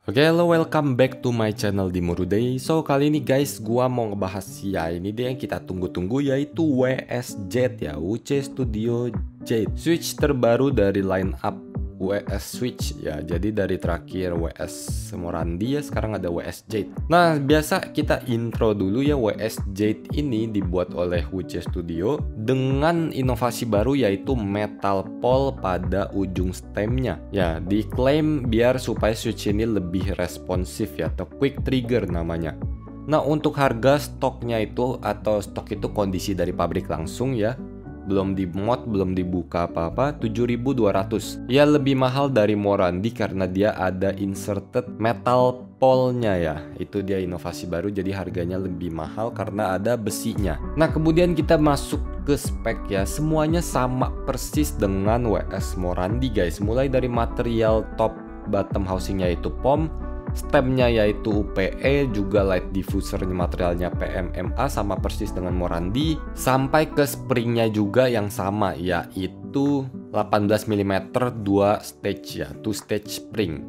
Oke, hello, welcome back to my channel di Muruday. So, kali ini guys, gua mau ngebahas ya ini dia yang kita tunggu-tunggu, yaitu WS Jet ya, WC Studio Jet. Switch terbaru dari line up WS Switch ya. Jadi dari terakhir WS Morandi ya, sekarang ada WS Jet. Nah, biasa kita intro dulu ya. WS Jet ini dibuat oleh WC Studio dengan inovasi baru, yaitu metal pole pada ujung stemnya. Ya, diklaim biar supaya switch ini lebih responsif ya, atau quick trigger namanya. Nah, untuk harga stoknya itu, atau stok itu kondisi dari pabrik langsung ya, belum dimod, belum dibuka apa-apa, 7.200. Ya, lebih mahal dari Morandi karena dia ada inserted metal pole-nya ya. Itu dia inovasi baru, jadi harganya lebih mahal karena ada besinya. Nah, kemudian kita masuk ke spek ya. Semuanya sama persis dengan WS Morandi guys. Mulai dari material top bottom housingnya itu POM, stemnya yaitu UPE, juga light diffuser materialnya PMMA sama persis dengan Morandi, sampai ke springnya juga yang sama yaitu 18 mm 2 stage ya, 2 stage spring.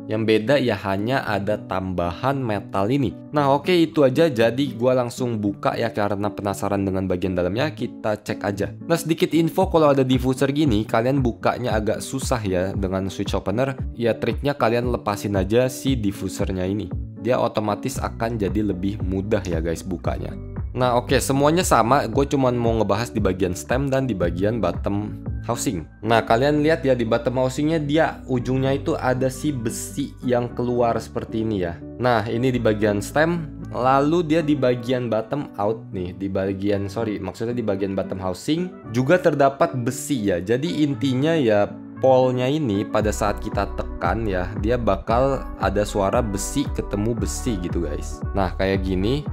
Yang beda ya hanya ada tambahan metal ini. Nah, oke, itu aja. Jadi gua langsung buka ya, karena penasaran dengan bagian dalamnya. Kita cek aja. Nah, sedikit info, kalau ada diffuser gini kalian bukanya agak susah ya dengan switch opener. Ya, triknya kalian lepasin aja si diffusernya ini. Dia otomatis akan jadi lebih mudah ya guys bukanya. Nah, oke, semuanya sama. Gue cuman mau ngebahas di bagian stem dan di bagian bottom housing. Nah, kalian lihat ya, di bottom housingnya dia ujungnya itu ada si besi yang keluar seperti ini ya. Nah, ini di bagian stem. Lalu dia di bagian bottom out nih, di bagian maksudnya di bagian bottom housing juga terdapat besi ya. Jadi intinya ya, pole-nya ini pada saat kita tekan ya, dia bakal ada suara besi ketemu besi gitu guys. Nah, kayak gini.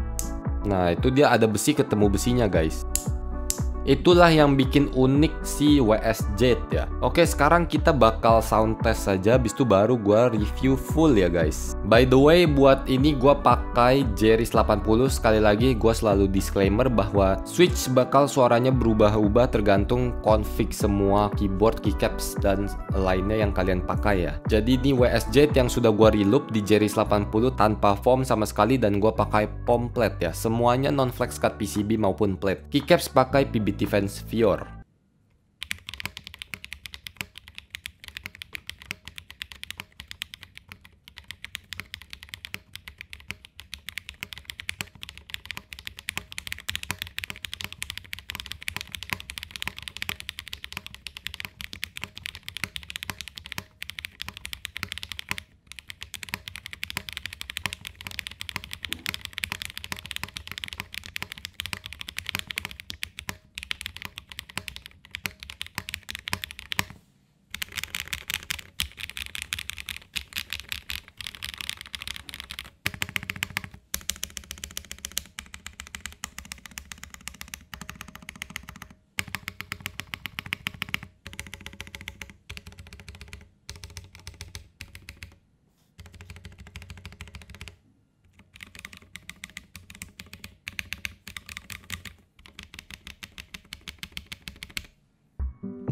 Nah, itu dia ada besi ketemu besinya guys. Itulah yang bikin unik si WS Jet ya. Oke, sekarang kita bakal sound test saja, habis itu baru gua review full ya guys. By the way, buat ini gua pakai Jeris 80. Sekali lagi gua selalu disclaimer bahwa switch bakal suaranya berubah-ubah tergantung config semua keyboard, keycaps dan lainnya yang kalian pakai ya. Jadi ini WS Jet yang sudah gua reloop di Jeris 80 tanpa foam sama sekali, dan gua pakai POM plate ya. Semuanya non flex cut PCB maupun plate. Keycaps pakai PBT Defense Fior.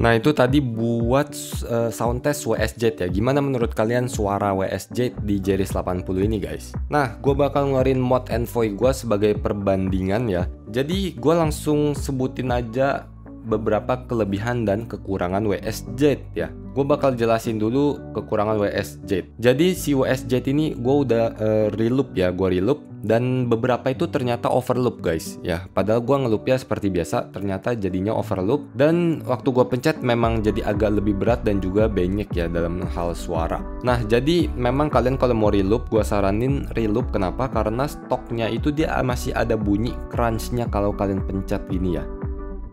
Nah, itu tadi buat sound test WS Jet ya. Gimana menurut kalian suara WS Jet di Jeris 80 ini guys? Nah, gue bakal ngeluarin mod envoy gue sebagai perbandingan ya. Jadi gue langsung sebutin aja beberapa kelebihan dan kekurangan WS Jet ya. Gue bakal jelasin dulu kekurangan WS Jet. Jadi si WS Jet ini gue udah reloop ya, gue reloop, dan beberapa itu ternyata overloop guys ya. Padahal gue ngeloopnya seperti biasa, ternyata jadinya overloop, dan waktu gue pencet memang jadi agak lebih berat dan juga banyak ya dalam hal suara. Nah, jadi memang kalian kalau mau reloop, gue saranin reloop. Kenapa? Karena stoknya itu dia masih ada bunyi crunchnya kalau kalian pencet gini ya.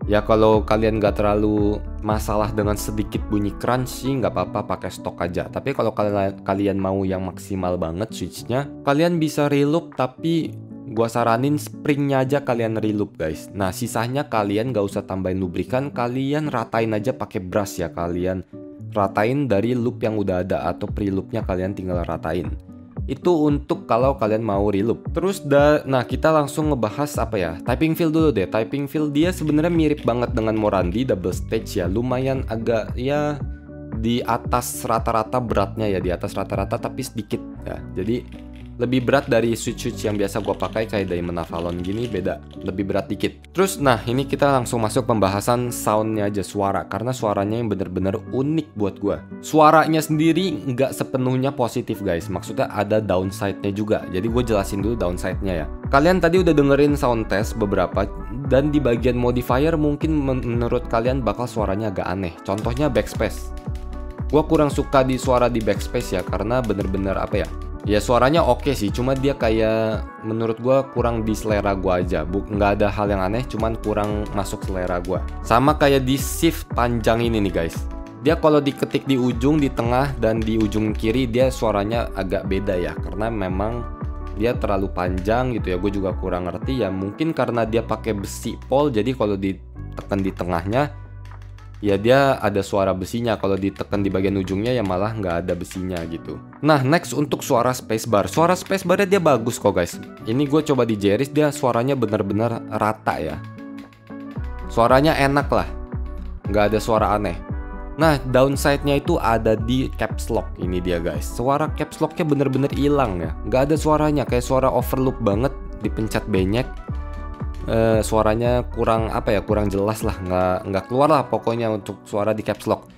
Ya, kalau kalian gak terlalu masalah dengan sedikit bunyi crunch sih nggak apa-apa, pakai stok aja. Tapi kalau kalian mau yang maksimal banget switchnya, kalian bisa reloop, tapi gua saranin springnya aja kalian reloop guys. Nah, sisanya kalian gak usah tambahin lubrikan, kalian ratain aja pakai brush ya. Kalian ratain dari loop yang udah ada, atau preloopnya kalian tinggal ratain. Itu untuk kalau kalian mau reloop. Terus nah, kita langsung ngebahas apa ya, typing feel dulu deh. Typing feel dia sebenarnya mirip banget dengan Morandi double stage ya. Lumayan agak ya di atas rata-rata beratnya ya, di atas rata-rata tapi sedikit ya. Jadi lebih berat dari switch yang biasa gue pakai kayak Diamond Avalon gini, beda, lebih berat dikit. Terus nah ini kita langsung masuk pembahasan soundnya aja, suara, karena suaranya yang bener-bener unik buat gue. Suaranya sendiri nggak sepenuhnya positif guys, maksudnya ada downside-nya juga. Jadi gue jelasin dulu downside-nya ya. Kalian tadi udah dengerin sound test beberapa, dan di bagian modifier mungkin menurut kalian bakal suaranya agak aneh. Contohnya backspace. Gue kurang suka di suara di backspace ya, karena bener-bener apa ya, ya suaranya oke sih, cuma dia kayak menurut gue kurang di selera gue aja. Nggak ada hal yang aneh, cuman kurang masuk selera gue. Sama kayak di shift panjang ini nih guys, dia kalau diketik di ujung, di tengah, dan di ujung kiri dia suaranya agak beda ya, karena memang dia terlalu panjang gitu ya. Gue juga kurang ngerti ya, mungkin karena dia pakai besi pole, jadi kalau ditekan di tengahnya ya dia ada suara besinya, kalau ditekan di bagian ujungnya ya malah nggak ada besinya gitu. Nah next untuk suara spacebar. Suara spacebarnya dia bagus kok guys. Ini gue coba di Jeris, dia suaranya benar-benar rata ya. Suaranya enak lah, nggak ada suara aneh. Nah downside-nya itu ada di caps lock ini dia guys. Suara caps lock-nya bener-bener hilang ya, nggak ada suaranya, kayak suara overloop banget, dipencet banyak. Suaranya kurang apa ya, kurang jelas lah, nggak keluar lah pokoknya untuk suara di caps lock.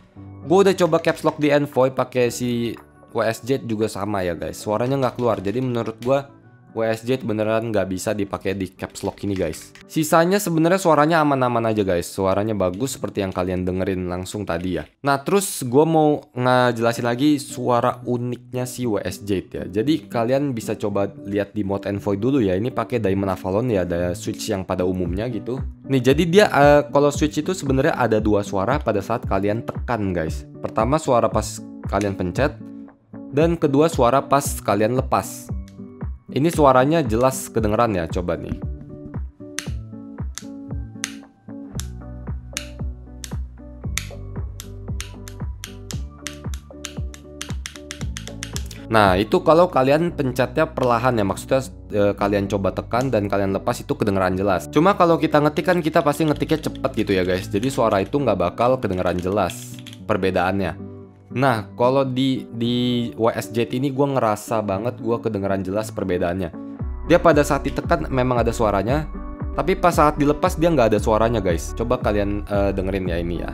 Gue udah coba caps lock di Envoy pakai si WSJ juga sama ya guys, suaranya nggak keluar. Jadi menurut gue WSJ beneran nggak bisa dipakai di caps lock ini guys. Sisanya sebenarnya suaranya aman-aman aja guys, suaranya bagus seperti yang kalian dengerin langsung tadi ya. Nah terus gue mau ngejelasin lagi suara uniknya si WSJ ya. Jadi kalian bisa coba lihat di mode Envoy dulu ya. Ini pakai Diamond Avalon ya, ada switch yang pada umumnya gitu. Nih jadi dia kalau switch itu sebenarnya ada dua suara pada saat kalian tekan guys. Pertama suara pas kalian pencet, dan kedua suara pas kalian lepas. Ini suaranya jelas kedengeran ya, coba nih. Nah itu kalau kalian pencetnya perlahan ya, maksudnya kalian coba tekan dan kalian lepas itu kedengeran jelas. Cuma kalau kita ngetik kan kita pasti ngetiknya cepet gitu ya guys, jadi suara itu nggak bakal kedengeran jelas perbedaannya. Nah kalau di WSJ ini gue ngerasa banget gue kedengeran jelas perbedaannya. Dia pada saat ditekan memang ada suaranya, tapi pas saat dilepas dia nggak ada suaranya guys. Coba kalian dengerin ya ini ya.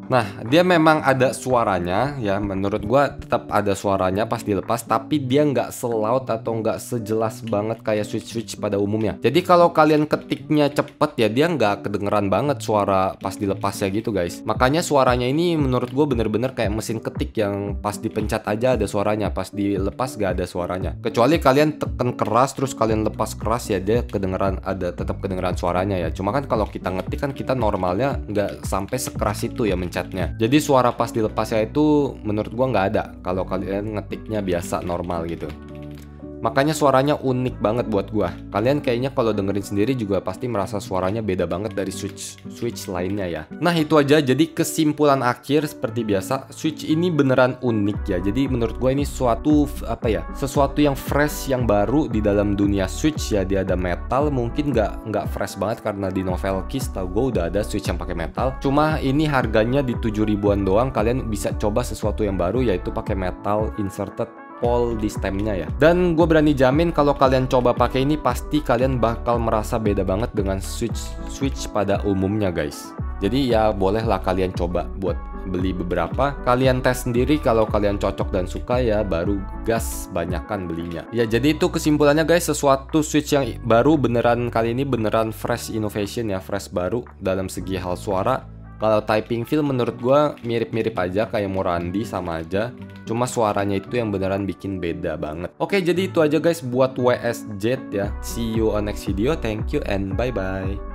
Nah, dia memang ada suaranya ya, menurut gua tetap ada suaranya pas dilepas, tapi dia nggak selaut atau nggak sejelas banget kayak switch-switch pada umumnya. Jadi kalau kalian ketiknya cepet ya, dia nggak kedengeran banget suara pas dilepas ya gitu guys. Makanya suaranya ini menurut gua bener-bener kayak mesin ketik yang pas dipencet aja ada suaranya, pas dilepas nggak ada suaranya. Kecuali kalian tekan keras terus kalian lepas keras ya, dia kedengeran, ada tetap kedengeran suaranya ya. Cuma kan kalau kita ngetik kan kita normalnya nggak sampai sekeras itu ya mencet. Jadi suara pas dilepasnya itu menurut gua nggak ada kalau kalian ngetiknya biasa normal gitu. Makanya suaranya unik banget buat gua. Kalian kayaknya kalau dengerin sendiri juga pasti merasa suaranya beda banget dari switch lainnya ya. Nah itu aja, jadi kesimpulan akhir seperti biasa, switch ini beneran unik ya. Jadi menurut gua ini suatu apa ya, sesuatu yang fresh, yang baru di dalam dunia switch ya. Dia ada metal, mungkin nggak fresh banget karena di Novel Keys tau gua udah ada switch yang pakai metal. Cuma ini harganya di 7 ribuan doang. Kalian bisa coba sesuatu yang baru, yaitu pakai metal inserted pole di stemnya ya. Dan gue berani jamin kalau kalian coba pakai ini pasti kalian bakal merasa beda banget dengan switch pada umumnya guys. Jadi ya bolehlah kalian coba buat beli beberapa, kalian tes sendiri, kalau kalian cocok dan suka ya baru gas banyakan belinya. Ya jadi itu kesimpulannya guys, sesuatu switch yang baru beneran, kali ini beneran fresh innovation ya, fresh baru dalam segi hal suara. Kalau typing feel menurut gue mirip-mirip aja kayak Morandi, sama aja. Cuma suaranya itu yang beneran bikin beda banget. Oke, jadi itu aja guys buat WSJ ya. See you on next video. Thank you and bye-bye.